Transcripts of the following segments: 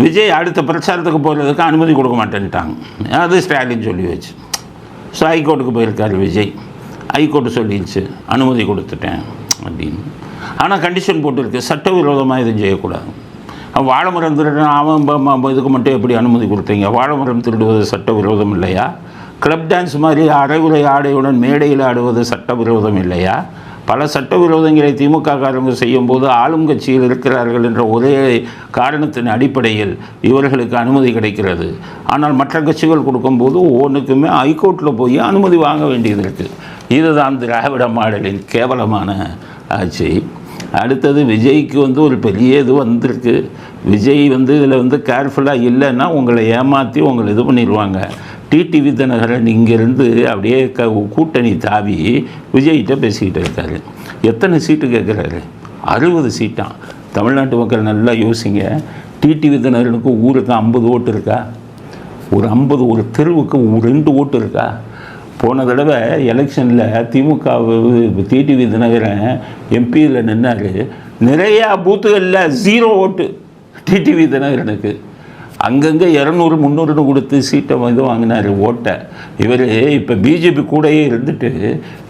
விஜய் அடுத்த பிரச்சாரத்துக்கு போகிறதுக்கு அனுமதி கொடுக்க மாட்டேன்ட்டாங்க. அது ஸ்டாலின் சொல்லி வச்சு. ஸோ ஹைகோர்ட்டுக்கு போயிருக்காரு விஜய். ஹைகோர்ட்டு சொல்லிடுச்சு அனுமதி கொடுத்துட்டேன் அப்படின்னு. ஆனால் கண்டிஷன் போட்டுருக்கு, சட்டவிரோதமாக எதுவும் செய்யக்கூடாது. வாழைமரம் திருடுனா அவன் இதுக்கு மட்டும் எப்படி அனுமதி கொடுத்தீங்க? வாழைமரம் திருடுவது சட்டவிரோதம் இல்லையா? கிளப் டான்ஸ் மாதிரி அரைகுறை ஆடையுடன் மேடையில் ஆடுவது சட்டவிரோதம் இல்லையா? பல சட்டவிரோதங்களை திமுககாரங்க செய்யும்போது ஆளும் கட்சியில் இருக்கிறார்கள் என்ற ஒரே காரணத்தின் அடிப்படையில் இவர்களுக்கு அனுமதி கிடைக்கிறது. ஆனால் மற்ற கட்சிகள் கொடுக்கும்போது ஒன்றுக்குமே ஹைகோர்ட்டில் போய் அனுமதி வாங்க வேண்டியது இருக்குது. இதுதான் திராவிட மாடலின் கேவலமான ஆட்சி. அடுத்தது விஜய்க்கு ஒரு பெரிய இது வந்திருக்கு. விஜய் இதில் கேர்ஃபுல்லாக இல்லைன்னா உங்களை ஏமாற்றி உங்களை இது பண்ணிடுவாங்க. டிடிவி தினகரன் இங்கேருந்து அப்படியே கூட்டணி தாவி விஜய்கிட்ட பேசிக்கிட்டு இருக்காரு. எத்தனை சீட்டு கேட்குறாரு? 60 சீட்டான். தமிழ்நாட்டு மக்கள் நல்லா யோசிங்க. டிடிவி தினகரனுக்கு ஊருக்கு 50 ஓட்டு இருக்கா? ஒரு தெருவுக்கு 2 ஓட்டு இருக்கா? போன தடவை எலெக்ஷனில் திமுக டிடிவி தினகரன் எம்பியில் நின்னார். நிறையா பூத்துகளில் 0 ஓட்டு டிடிவி தினகரனுக்கு. அங்கங்கே 200 300 கொடுத்து சீட்டை வாங்கினார் ஓட்டை. இவர் இப்போ பிஜேபி கூடயே இருந்துட்டு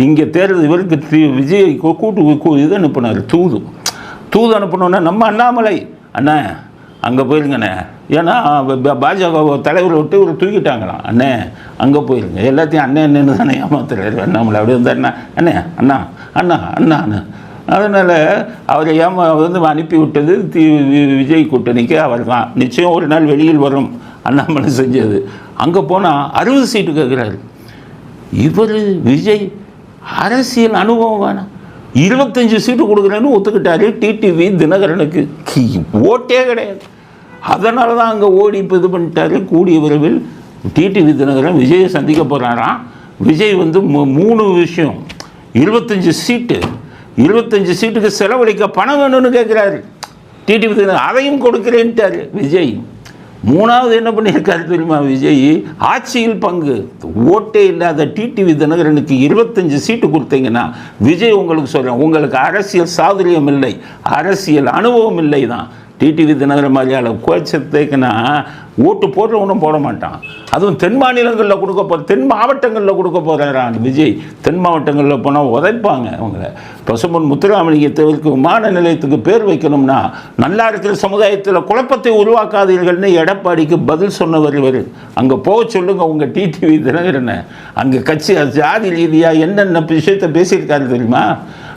இங்கே தேர்தல் இவருக்கு விஜய் கூட்டு இது அனுப்பினார். தூது அனுப்பினோன்னா நம்ம அண்ணாமலை அண்ணா அங்கே போயிருங்கண்ணே, ஏன்னா பாஜக தலைவரை விட்டு இவர் தூக்கிட்டாங்களாம். அண்ணே அங்கே போயிருங்க, எல்லாத்தையும் அண்ணன்னு தானே ஏமாத்துறாரு அண்ணாமலை. அப்படி வந்தாருண்ணா அண்ணே அண்ணா அண்ணா அண்ணான்னு. அதனால் அவரை அனுப்பி விட்டது விஜய் கூட்டணிக்கு. அவர் தான் நிச்சயம் ஒரு நாள் வெளியில் வரும் அண்ணாமலை செஞ்சது. அங்கே போனால் 60 சீட்டு கேட்குறாரு. இவர் விஜய் அரசியல் அனுபவம் வேணாம், 25 சீட்டு கொடுக்குறேன்னு ஒத்துக்கிட்டாரு. டிடிவி தினகரனுக்கு ஓட்டே கிடையாது. அதனால தான் அங்கே ஓடி இப்போ இது பண்ணிட்டாரு. கூடிய விரைவில் டிடிவி தினகரன் விஜயை சந்திக்க போகிறாராம். விஜய் 3 விஷயம், 25 சீட்டு, 25 சீட்டுக்கு செலவழிக்க பணம் வேணும்னு கேட்குறாரு டிடிவி தினகரன். அதையும் கொடுக்குறேன்ட்டார் விஜய். 3வது என்ன பண்ணியிருக்காரு தெரியுமா விஜய்? ஆட்சியில் பங்கு. ஓட்டே இல்லாத டிடிவி தினகரனுக்கு 25 சீட்டு கொடுத்தீங்கன்னா விஜய் உங்களுக்கு சொல்கிறேன், உங்களுக்கு அரசியல் சாதுரியம் இல்லை, அரசியல் அனுபவம் இல்லை தான். டிடிவி தினகரன் மாதிரியால் கோச்சத்தைக்குன்னா ஓட்டு போடுறவனும் போட மாட்டான். அதுவும் தென் மாநிலங்களில் தென் மாவட்டங்களில் கொடுக்க போகிறான் விஜய். தென் மாவட்டங்களில் போனால் உதைப்பாங்க அவங்கள. பசும்பொன் முத்துராமலிங்கத்திற்கு விமான நிலையத்துக்கு பேர் வைக்கணும்னா நல்லா இருக்கிற சமுதாயத்தில் குழப்பத்தை உருவாக்காதீர்கள்னு எடப்பாடிக்கு பதில் சொன்னவர் இவர். அங்கே போக சொல்லுங்கள் உங்கள் டிடிவி தினகரனை. அங்கே கட்சி ஜாதி ரீதியாக என்னென்ன விஷயத்தை பேசியிருக்காரு தெரியுமா?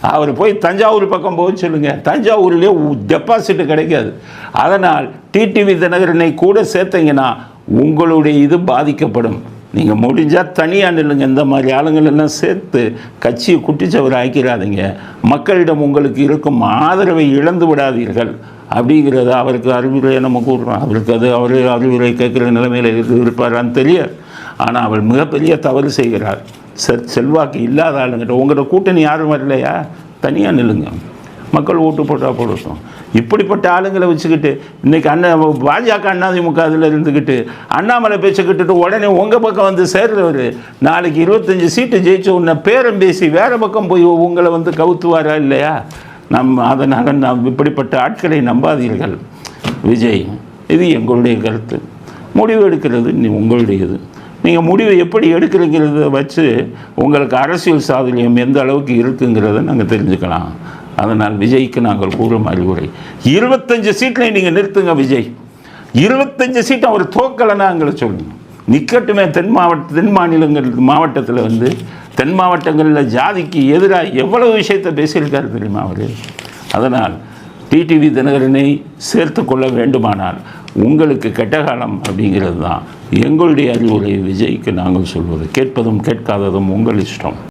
அவர் போய் தஞ்சாவூர் பக்கம் போக சொல்லுங்கள். தஞ்சாவூர்லேயே டெபாசிட் கிடைக்காது. அதனால் டிடிவி தினகரனை கூட சேர்த்தீங்கன்னா உங்களுடைய இது பாதிக்கப்படும். நீங்கள் முடிஞ்சால் தனியாக நில்லுங்க. இந்த மாதிரி ஆளுங்களெல்லாம் சேர்த்து கட்சியை குட்டிச்சவர் ஆக்கிறாதீங்க. மக்களிடம் உங்களுக்கு இருக்கும் ஆதரவை இழந்து விடாதீர்கள் அப்படிங்கிறது அவருக்கு அறிவுரை நம்ம கூறுறோம். அவருக்கு அவர் அறிவுரை கேட்குற நிலைமையில் இருப்பாரான்னு தெரியாது. ஆனால் அவர் மிகப்பெரிய தவறு செய்கிறார். செல்வாக்கு இல்லாத ஆளுங்கிட்ட உங்களோட கூட்டணி யாரும் வரலையா? தனியாக நில்லுங்க, மக்கள் ஓட்டு போட்டால் போடட்டும். இப்படிப்பட்ட ஆளுங்களை வச்சுக்கிட்டு இன்றைக்கி பாஜக அதிமுக அதில் இருந்துக்கிட்டு அண்ணாமலை பேச்சுக்கிட்டு உடனே உங்கள் பக்கம் சேர்றவர் நாளைக்கு 25 சீட்டு ஜெயிச்ச உடனே பேரம் பேசி வேறு பக்கம் போய் உங்களை கவுத்துவாரா இல்லையா? அதனால் இப்படிப்பட்ட ஆட்களை நம்பாதீர்கள் விஜய். இது எங்களுடைய கருத்து. முடிவு எடுக்கிறது உங்களுடையது. நீங்கள் முடிவை எப்படி எடுக்கிறீங்கிறத வச்சு உங்களுக்கு அரசியல் சாதுரியம் எந்த அளவுக்கு இருக்குங்கிறத நாங்கள் தெரிஞ்சுக்கலாம். அதனால் விஜய்க்கு நாங்கள் கூறும் அறிவுரை, 25 சீட்டில் நீங்கள் நிறுத்துங்க விஜய். 25 சீட்டை அவர் தோக்கலைன்னா எங்களை சொல்லுங்கள். நிற்கட்டுமே. தென் மாநிலங்கள் மாவட்டத்தில் தென் மாவட்டங்களில் ஜாதிக்கு எதிராக எவ்வளவு விஷயத்தை பேசியிருக்காரு தெரியுமா அவர்? அதனால் டிடிவி தினகரனை சேர்த்து கொள்ள வேண்டுமானால் உங்களுக்கு கெட்ட காலம் அப்படிங்கிறது தான் எங்களுடைய அறிவுரை. விஜய்க்கு நாங்கள் சொல்வது, கேட்பதும் கேட்காததும் உங்கள் இஷ்டம்.